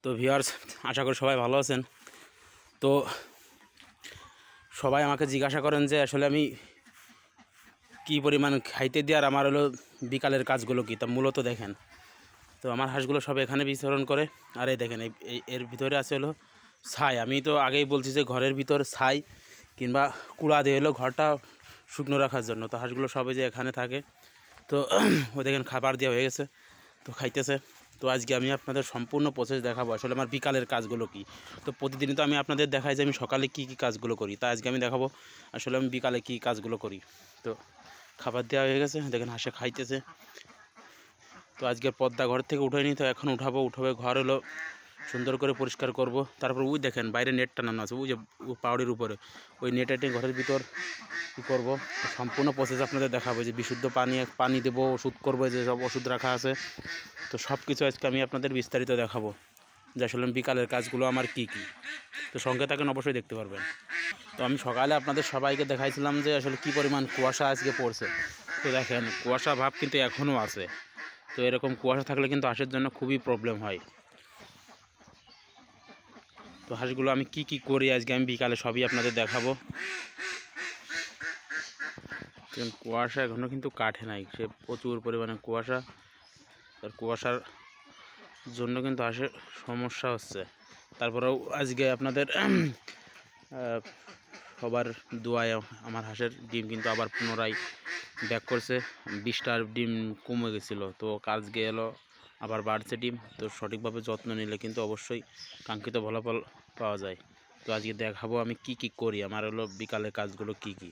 তো ভিউয়ার্স, আশা করি সবাই ভালো আছেন। তো সবাই আমাকে জিজ্ঞাসা করেন যে আসলে আমি কি পরিমাণ খাইতে দিই আর আমার হলো বিকালের কাজগুলো কী। তা মূলত দেখেন, তো আমার হাঁসগুলো সব এখানে বিচরণ করে। আর এই দেখেন, এর ভিতরে আছে হলো ছাই। আমি তো আগেই বলছি যে ঘরের ভিতর ছাই কিংবা কুড়া দিয়ে হলো ঘরটা শুকনো রাখার জন্য। তো হাঁসগুলো সবে যে এখানে থাকে। তো ওই দেখেন খাবার দেওয়া হয়ে গেছে, তো খাইতেছে। তো আজকে আমি আপনাদের সম্পূর্ণ প্রসেস দেখাবো আসলে আমার বিকালের কাজগুলো কি। তো প্রতিদিনই তো আমি আপনাদের দেখাই যে আমি সকালে কি কি কাজগুলো করি, তা আজকে আমি দেখাবো আসলে আমি বিকালে কি কাজগুলো করি। তো খাবার দেওয়া হয়ে গেছে, দেখেন হাঁসে খাইতেছে। তো আজকে পর্দা ঘর থেকে উঠাইনি, তো এখন উঠাবে ঘর হলো সুন্দর করে পরিষ্কার করব। তারপর ওই দেখেন বাইরে নেট টানানো আছে, ওই যে পাউডের উপরে ওই নেট টেনে ঘরের ভিতর কী করবো সম্পূর্ণ প্রসেস আপনাদের দেখাবো। যে বিশুদ্ধ পানি দেবো, ওষুধ করবো, যে সব ওষুধ রাখা আছে। তো সব কিছু আজকে আমি আপনাদের বিস্তারিত দেখাবো যে আসলে বিকালের কাজগুলো আমার কি কি। তো সঙ্গে থাকেন, অবশ্যই দেখতে পারবেন। তো আমি সকালে আপনাদের সবাইকে দেখাইছিলাম যে আসলে কি পরিমাণ কুয়াশা আজকে পড়ছে। তো দেখেন কুয়াশা ভাব কিন্তু এখনও আছে। তো এরকম কুয়াশা থাকলে কিন্তু হাঁসের জন্য খুবই প্রবলেম হয়। তো হাঁসগুলো আমি কি কি করি আজকে আমি বিকালে সবই আপনাদের দেখাবো। কুয়াশা এখনও কিন্তু কাটে নাই, সে প্রচুর পরিমাণে কুয়াশা। আর কুয়াশার জন্য কিন্তু হাঁসের সমস্যা হচ্ছে। তারপরেও আজকে আপনাদের সবার দোয়ায় আমার হাঁসের ডিম কিন্তু আবার পুনরায় ব্যাক করছে। 20টার ডিম কমে গেছিলো, তো আজকে এলো আবার বাড়ছে ডিম। তো সঠিকভাবে যত্ন নিলে কিন্তু অবশ্যই কাঙ্ক্ষিত ফলাফল পাওয়া যায়। তো আজকে দেখাবো আমি কি কি করি, আমার হলো বিকালের কাজগুলো কি কি।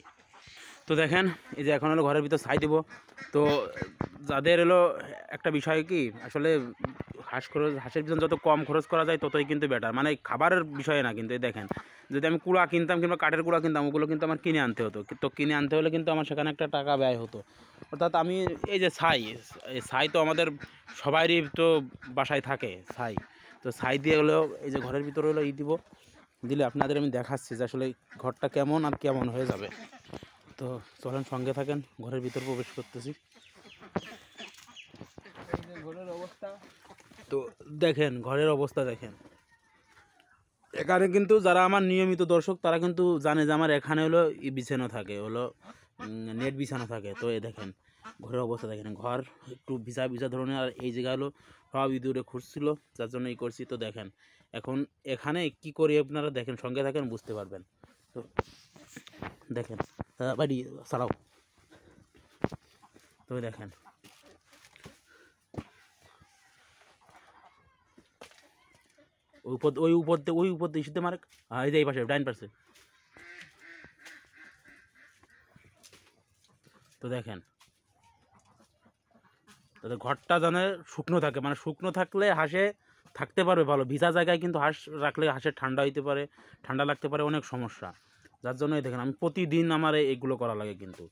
তো দেখেন, এই যে এখন হলো ঘরের ভিতর ছাই দেবো। তো যাদের হলো একটা বিষয় কি, আসলে হাঁসের পিছনে যত কম খরচ করা যায় ততই কিন্তু বেটার, মানে খাবারের বিষয়ে না কিন্তু। এই দেখেন, যদি আমি কুড়া কিনতাম কিংবা কাঠের কুড়া কিনতাম, ওগুলো কিন্তু আমার কিনে আনতে হতো। তো কিনে আনতে হলে কিন্তু আমার সেখানে একটা টাকা ব্যয় হতো। অর্থাৎ আমি এই যে ছাই তো আমাদের সবারই তো বাসায় থাকে ছাই। তো ছাই দিয়ে হলেও এই যে ঘরের ভিতরে হলো দিব, দিলে আপনাদের আমি দেখাচ্ছি যে আসলে ঘরটা কেমন আর কেমন হয়ে যাবে। তো চলেন সঙ্গে থাকেন, ঘরের ভিতর প্রবেশ করতেছি। ঘরের অবস্থা তো দেখেন, ঘরের অবস্থা দেখেন। এখানে কিন্তু যারা আমার নিয়মিত দর্শক তারা কিন্তু জানে যে আমার এখানে হলো বিছানো থাকে, হলো নেট বিছানো থাকে। তো এই দেখেন ঘরের অবস্থা দেখেন, ঘর একটু ভিজা ভিজা ধরনের। আর এই জায়গা হলো সব ইঁদুরে খুঁজছিল, যার জন্য এই করছি। তো দেখেন এখন এখানে কি করি আপনারা দেখেন, সঙ্গে থাকেন, বুঝতে পারবেন। তো দেখেন বাড়ি ছাড়াও। তো দেখেন ওই উপর দিয়ে ইস্যুতে মারে। এই যে এই পাশে ডাইন পাশে। তো দেখেন তাদের ঘরটা যেন শুকনো থাকে, মানে শুকনো থাকলে হাঁসে থাকতে পারবে ভালো। ভিজা জায়গায় কিন্তু হাঁস রাখলে হাঁসের ঠান্ডা হইতে পারে, ঠান্ডা লাগতে পারে, অনেক সমস্যা। যার জন্যই দেখেন আমি প্রতিদিন আমার এইগুলো করা লাগে কিন্তু।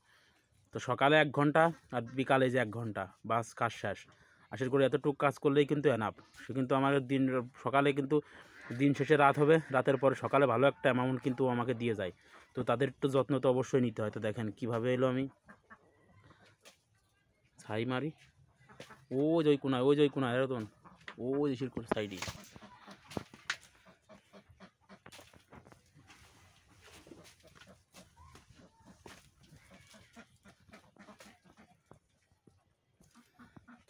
তো সকালে 1 ঘন্টা আর বিকালে যে 1 ঘন্টা, বাস কাজ শেষ। আশা করি এতটুকু কাজ করলেই কিন্তু এনাফ। সে কিন্তু আমাকে সকালে কিন্তু দিন শেষে রাত হবে, রাতের পরে সকালে ভালো একটা অ্যামাউন্ট কিন্তু আমাকে দিয়ে যায়। তো তাদের একটু যত্ন তো অবশ্যই নিতে হয়। তো দেখেন কীভাবে এলো আমি ছাই মারি। ওই যে ওই কোনায় এরকম ওই যে শিরকুর সাইডে।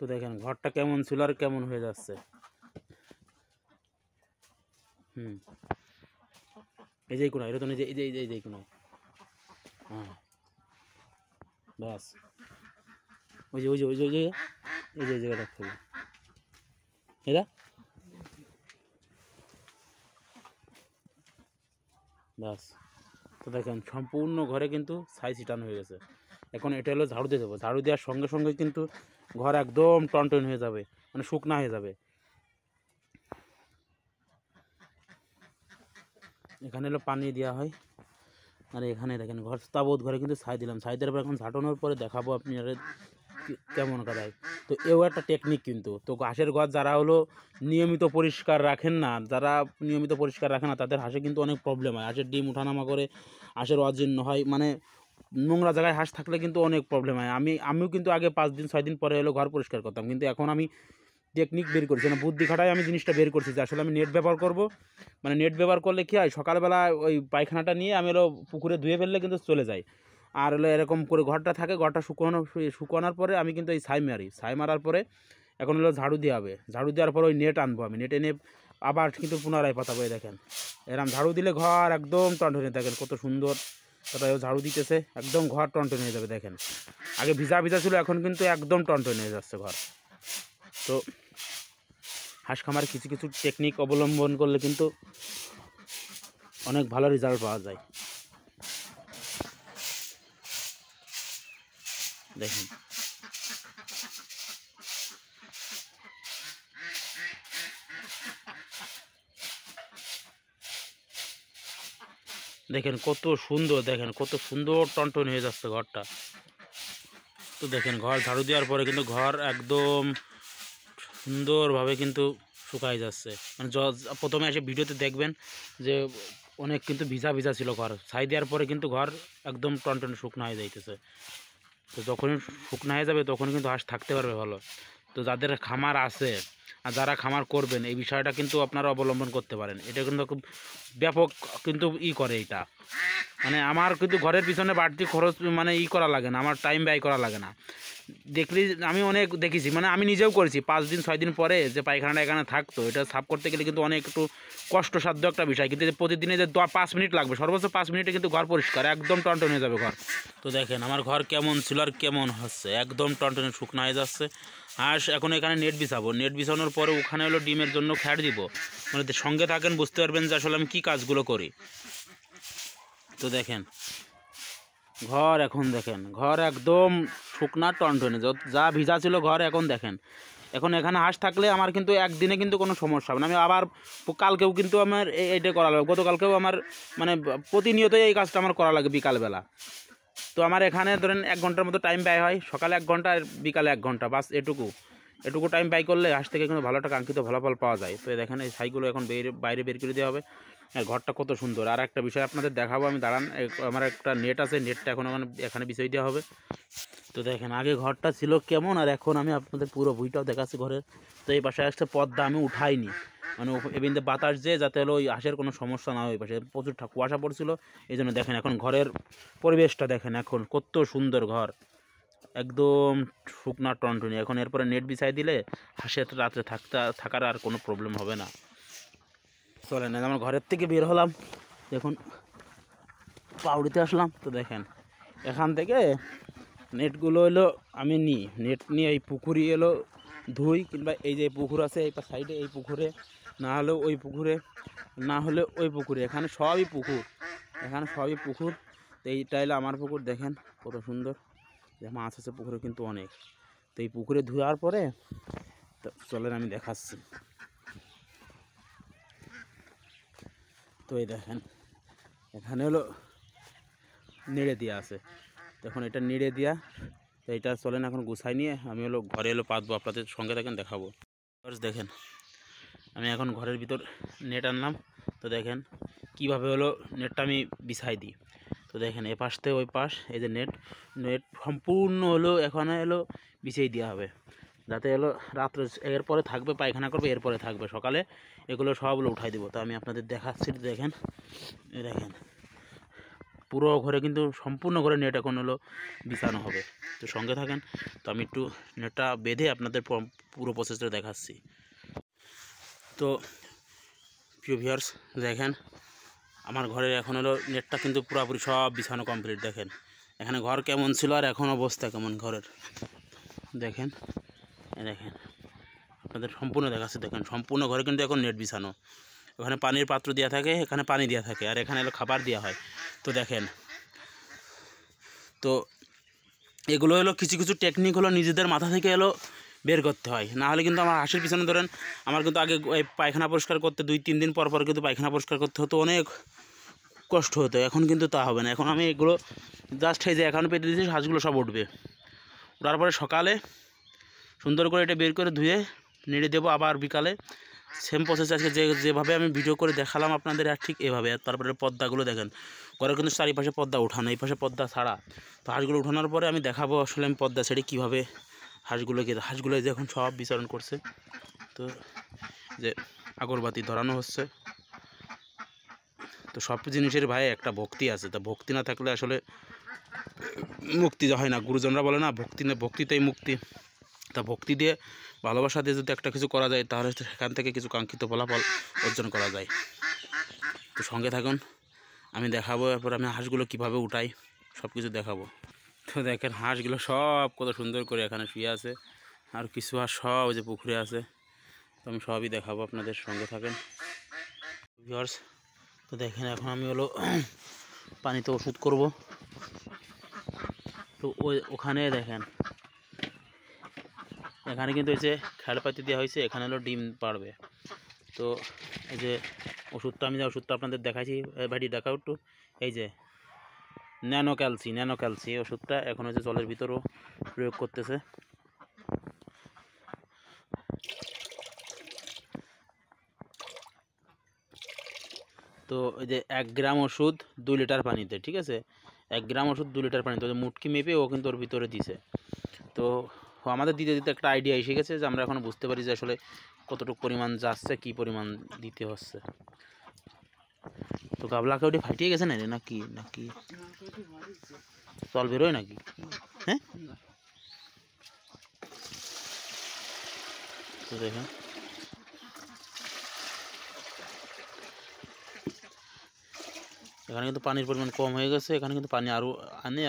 তো দেখেন ঘরটা কেমন ছিল আর কেমন হয়ে যাচ্ছে। এই যে কোনায় এরকম, এই যে এই যে কোনায়। হ্যাঁ বাস ওই যে এই যে জায়গাটা থাকবে এরা। বাস তো দেখেন সম্পূর্ণ ঘরে কিন্তু ছাই ছিটানো হয়ে গেছে। এখন এটা হলো ঝাড়ু দিয়ে দেবো, ঝাড়ু দেওয়ার সঙ্গে সঙ্গে কিন্তু ঘর একদম টনটন হয়ে যাবে, মানে শুকনা হয়ে যাবে। এখানে হলো পানি দেওয়া হয়। আর এখানে দেখেন ঘর তাবৎ ঘরে কিন্তু ছাই দিলাম, ছাই দেওয়ার পর এখন ঝাঁটানোর পরে দেখাবো আপনি কেমন কাদায়। তো এও একটা টেকনিক কিন্তু। তো হাঁসের ঘর যারা হলো নিয়মিত পরিষ্কার রাখেন না, তাদের হাঁসে কিন্তু অনেক প্রবলেম হয়। হাঁসের ডিম উঠানামা করে, হাঁসের অজীর্ণ হয়, মানে নোংরা জায়গায় হাঁস থাকলে কিন্তু অনেক প্রবলেম হয়। আমিও কিন্তু আগে 5 দিন 6 দিন পরে হলো ঘর পরিষ্কার করতাম, কিন্তু এখন আমি টেকনিক বের করছি, মানে বুদ্ধি খাটাই আমি জিনিসটা বের করছি যে আসলে আমি নেট ব্যবহার করব। মানে নেট ব্যবহার করলে কী হয়, সকালবেলা ওই পায়খানাটা নিয়ে আমি হলো পুকুরে ধুয়ে ফেললে কিন্তু চলে যায়। আর হলো এরকম করে ঘরটা থাকে, ঘরটা শুকোনোর পরে আমি কিন্তু এই ছাই মারার পরে এখন হলো ঝাড়ু দেওয়া হবে। ঝাড়ু দেওয়ার পরে ওই নেট আনবো, আমি নেট এনে আবার কিন্তু পুনরায় পাতাবো। দেখেন এরকম ঝাড়ু দিলে ঘর একদম টনটনে, দেখেন কত সুন্দর। তারপরে ঝাড়ু দিতেছে, একদম ঘর টনটনে হয়ে যাবে। দেখেন আগে ভিজা ভিজা ছিল, এখন কিন্তু একদম টনটনে হয়ে যাচ্ছে ঘর। তো হাঁস খামারে কিছু কিছু টেকনিক অবলম্বন করলে কিন্তু অনেক ভালো রেজাল্ট পাওয়া যায়। দেখেন দেখেন কত সুন্দর, দেখেন কত সুন্দর টনটন হয়ে যাচ্ছে ঘরটা। তো দেখেন ঘর ঝাড়ু দেওয়ার পরে কিন্তু ঘর একদম সুন্দরভাবে কিন্তু শুকাই যাচ্ছে। মানে প্রথমে এসে ভিডিওতে দেখবেন যে অনেক কিন্তু ভিজা ভিজা ছিল ঘর, ছাই দেওয়ার পরে কিন্তু ঘর একদম টনটনে শুকনো হয়ে যাইতেছে। তো যখনই শুকনো হয়ে যাবে তখন কিন্তু হাঁস থাকতে পারবে ভালো। তো যাদের খামার আছে আর যারা খামার করবেন, এই বিষয়টা কিন্তু আপনারা অবলম্বন করতে পারেন। এটা কিন্তু খুব ব্যাপক কিন্তু করে এটা। মানে আমার কিন্তু ঘরের পিছনে বাড়তি খরচ মানে করা লাগে না, আমার টাইম ব্যয় করা লাগে না। দেখলি আমি অনেক দেখেছি, মানে আমি নিজেও করেছি। 5 দিন 6 দিন পরে যে পায়খানাটা এখানে থাকতো, এটা সাফ করতে গেলে কিন্তু অনেক একটু কষ্টসাধ্য একটা বিষয়। কিন্তু প্রতিদিনে যে 5 মিনিট লাগবে, সর্বোচ্চ 5 মিনিটে কিন্তু ঘর পরিষ্কার একদম টনটনে হয়ে যাবে ঘর। তো দেখেন আমার ঘর কেমন ছিল আর কেমন হচ্ছে, একদম টনটনে শুকনো হয়ে যাচ্ছে। হাঁস এখন এখানে নেট বিছাবো, নেট বিছানোর পরে ওখানে হলো ডিমের জন্য খ্যাট দিব। মানে সঙ্গে থাকেন, বুঝতে পারবেন যে আসলে আমি কী কাজগুলো করি। তো দেখেন ঘর, এখন দেখেন ঘর একদম শুকনা টনটনে, যা ভিজা ছিল ঘর এখন দেখেন। এখন এখানে হাঁস থাকলে আমার কিন্তু একদিনে কিন্তু কোনো সমস্যা হবে না। আমি আবার কালকেও কিন্তু আমার এইটা করা লাগবে, গতকালকেও আমার মানে প্রতিনিয়তই এই কাজটা আমার করা লাগে বিকালবেলা। তো আমার এখানে ধরেন 1 ঘন্টার মতো টাইম ব্যয় হয়, সকালে 1 ঘন্টা আর বিকালে 1 ঘন্টা, বাস এটুকু টাইম ব্যয় করলে হাঁস থেকে কিন্তু ভালো একটা কাঙ্ক্ষিত ফলাফল পাওয়া যায়। তো দেখেন এই ছাইগুলো এখন বাইরে বের করে দেওয়া হবে। আর ঘরটা কত সুন্দর। আর একটা বিষয় আপনাদের দেখাবো, আমি দাঁড়ান, আমার একটা নেট আছে, নেটটা এখন এখানে বিছাই দেওয়া হবে। তো দেখেন আগে ঘরটা ছিল কেমন, আর এখন আমি আপনাদের পুরো বইটাও দেখাচ্ছি ঘরের। তো এই পাশে একটা পর্দা আমি উঠাইনি, মানে এমনিতে বাতাস যে যাতে হলো ওই হাঁসের কোনো সমস্যা না হয়। ওই পাশে প্রচুর কুয়াশা পড়ছিল, এই জন্য দেখেন এখন ঘরের পরিবেশটা দেখেন এখন কত সুন্দর ঘর, একদম শুকনা টনটনি। এখন এরপরে নেট বিছাই দিলে হাঁসের রাত্রে থাকার আর কোনো প্রবলেম হবে না। চলেন আমার ঘরের থেকে বের হলাম, দেখুন পাউড়িতে আসলাম। তো দেখেন এখান থেকে নেটগুলো এলো আমি নিই, নেট নিয়ে এই পুকুরি এলো ধুই, কিংবা এই যে পুকুর আছে এই সাইডে, এই পুকুরে, না হলেও ওই পুকুরে, না হলে ওই পুকুরে, এখানে সবই পুকুর, এখানে সবই পুকুর। তো এইটা এলো আমার পুকুর, দেখেন কত সুন্দর, যে মাছ আছে পুকুরে কিন্তু অনেক। তো এই পুকুরে ধোয়ার পরে তো চলেন আমি দেখাচ্ছি। তো এই দেখেন এখানে হলো নেড়ে দেওয়া আছে, তখন এটা নেড়ে দেওয়া। তো এটা চলেন এখন গুছাই নিয়ে আমি হলো ঘরে এলো পাতবো, আপনাদের সঙ্গে থাকেন দেখাবো। দেখেন আমি এখন ঘরের ভিতর নেট আনলাম। তো দেখেন কিভাবে হলো নেটটা আমি বিছাই দিই। তো দেখেন এ পাশ থেকে ওই পাশ, এই যে নেট সম্পূর্ণ হলো এখানে এলো বিছিয়ে দেওয়া হবে, যাতে এলো রাত্রে এরপরে থাকবে, পায়খানা করবে, এরপরে থাকবে, সকালে এগুলো সবগুলো উঠাই দেবো। তো আমি আপনাদের দেখাচ্ছি, দেখেন দেখেন পুরো ঘরে কিন্তু সম্পূর্ণ ঘরে নেট এখন হলো বিছানো হবে। তো সঙ্গে থাকেন, তো আমি একটু নেটটা বেঁধে আপনাদের পুরো প্রসেসটা দেখাচ্ছি। তো প্রিয় ভিউয়ার্স দেখেন আমার ঘরে এখন হলো নেটটা কিন্তু পুরোপুরি সব বিছানো কমপ্লিট। দেখেন এখানে ঘর কেমন ছিল আর এখন অবস্থা কেমন ঘরের, দেখেন দেখেন আপনাদের সম্পূর্ণ দেখাচ্ছে। দেখেন সম্পূর্ণ ঘরে কিন্তু এখন নেট বিছানো, ওখানে পানির পাত্র দেওয়া থাকে, এখানে পানি দেওয়া থাকে, আর এখানে এলো খাবার দেওয়া হয়। তো দেখেন তো এগুলো হলো কিছু কিছু টেকনিক হলো নিজেদের মাথা থেকে এলো বের করতে হয়, না হলে কিন্তু আমার হাঁসের পিছনে ধরেন আমার কিন্তু আগে পায়খানা পরিষ্কার করতে 2-3 দিন পর পর কিন্তু পায়খানা পরিষ্কার করতে হতো, অনেক কষ্ট হতো। এখন কিন্তু তা হবে না, এখন আমি এগুলো জাস্ট এই যে এখন পেতে দিয়েছি, হাঁসগুলো সব উঠবে, ওঠার পরে সকালে সুন্দর করে এটা বের করে ধুয়ে নেড়ে দেবো, আবার বিকালে সেম প্রসেস আজকে যেভাবে আমি ভিডিও করে দেখালাম আপনাদের, আর ঠিক এভাবে। আর তারপরে পর্দাগুলো দেখেন ঘরে কিন্তু চারিপাশে পর্দা উঠানো, এই পাশে পর্দা ছাড়া। তো হাঁসগুলো উঠানোর পরে আমি দেখাবো আসলে আমি পর্দা ছেড়ে কীভাবে হাঁসগুলো যে এখন সব বিচরণ করছে। তো যে আগরবাতি ধরানো হচ্ছে। তো সব জিনিসের ভাই একটা ভক্তি আছে, তা ভক্তি না থাকলে আসলে মুক্তি হয় না। গুরুজনরা বলে না, ভক্তিতেই মুক্তি। তা ভক্তি দিয়ে, ভালোবাসা দিয়ে যদি একটা কিছু করা যায়, তাহলে সেখান থেকে কিছু কাঙ্ক্ষিত ফলাফল অর্জন করা যায়। তো সঙ্গে থাকুন, আমি দেখাবো। এরপর আমি হাঁসগুলো কীভাবে উঠাই সব কিছু দেখাবো। তো দেখেন হাঁসগুলো সব কত সুন্দর করে এখানে শুয়ে আছে, আর কিছু হাঁস সব যে পুকুরে আছে। তো আমি সবই দেখাবো, আপনাদের সঙ্গে থাকেন ভিউয়ার্স। তো দেখেন এখন আমি হলো পানিতে ওষুধ করব। তো ওখানে দেখেন, এখানে কিন্তু এই যে খেলপাতি দেওয়া হয়েছে, এখানে হলো ডিম পাড়বে। তো এই যে ওষুধটা, আমি যে ওষুধটা আপনাদের দেখাইছি, ভাইটি দেখাও একটু। এই যে ন্যানো ক্যালসি এই ওষুধটা এখন হচ্ছে জলের ভিতরও প্রয়োগ করতেছে। তো এই যে 1 গ্রাম ওষুধ 2 লিটার পানিতে, ঠিক আছে, 1 গ্রাম ওষুধ 2 লিটার পানিতে মুটকি মেপে ও কিন্তু ওর ভিতরে দিছে। তো আমাদের দিতে দিতে একটা আইডিয়া এসে গেছে, যে আমরা এখন বুঝতে পারি যে আসলে কতটুকু পরিমাণ যাচ্ছে, কি পরিমাণ দিতে হচ্ছে। তো গাবলাকে ওটি ফাটিয়ে গেছে না রে, নাকি জল বেরোয় নাকি? হ্যাঁ, তো দেখেন এখানে কিন্তু পানির পরিমাণ কম হয়ে গেছে। এখানে কিন্তু পানি আরও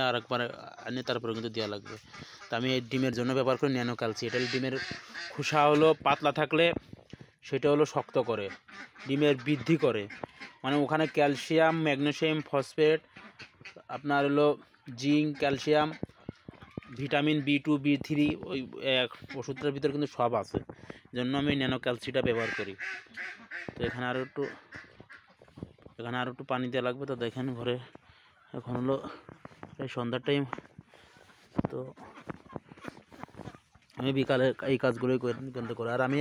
আর একবার আনে, তারপরে কিন্তু দেওয়া লাগবে। তো আমি এই ডিমের জন্য ব্যবহার করি ন্যানো ক্যালসি। এটা ডিমের খোসা হলো পাতলা থাকলে সেটা হলো শক্ত করে, ডিমের বৃদ্ধি করে। মানে ওখানে ক্যালসিয়াম, ম্যাগনেসিয়াম, ফসফেট, আপনার হলো zinc, calcium, vitamin B2, B3, ওই ওষুধটার ভিতরে কিন্তু সব আছে। জন্য আমি ন্যানো ক্যালসিটা ব্যবহার করি। তো এখানে আরও একটু পানি দেওয়া লাগবে। তো দেখেন ঘরে এখন হলো প্রায় সন্ধ্যার টাইম। তো আমি বিকালে এই কাজগুলোই করি। আর আমি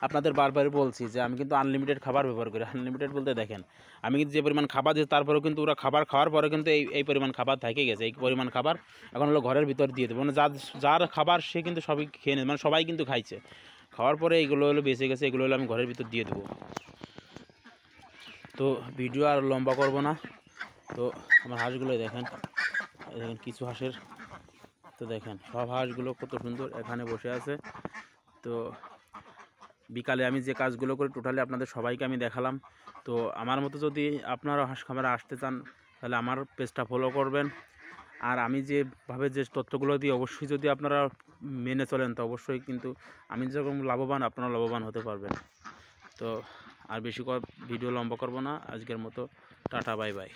আপনাদের বারবার বলছি যে আমি কিন্তু আনলিমিটেড খাবার ব্যবহার করি। আনলিমিটেড বলতে দেখেন, আমি কিন্তু যে পরিমাণ খাবার দিই, তারপরেও কিন্তু ওরা খাবার খাওয়ার পরে কিন্তু এই পরিমাণ খাবার থেকে গেছে। এই পরিমাণ খাবার এখন হলো ঘরের ভিতর দিয়ে দেবো। মানে যার খাবার সে কিন্তু সবই খেয়ে নেয়, মানে সবাই কিন্তু খাইছে। খাওয়ার পরে এইগুলো হলো বেঁচে গেছে, এগুলো হলো আমি ঘরের ভিতর দিয়ে দেবো। তো ভিডিও আর লম্বা করব না। তো আমার হাঁসগুলো দেখেন কিছু হাঁসের, তো দেখেন সব হাঁসগুলো কত সুন্দর এখানে বসে আছে। তো বিকালে আমি যে কাজগুলো করি টোটালি আপনাদের সবাইকে আমি দেখালাম। তো আমার মতো যদি আপনারা হাঁস খামারে আসতে চান, তাহলে আমার পেজটা ফলো করবেন। আর আমি যেভাবে যে তথ্যগুলো দিই, অবশ্যই যদি আপনারা মেনে চলেন, তো অবশ্যই কিন্তু আমি যেরকম লাভবান, আপনারা লাভবান হতে পারবেন। তো আর বেশি ভিডিও লম্বা করব না, আজকের মতো টাটা, বাই বাই।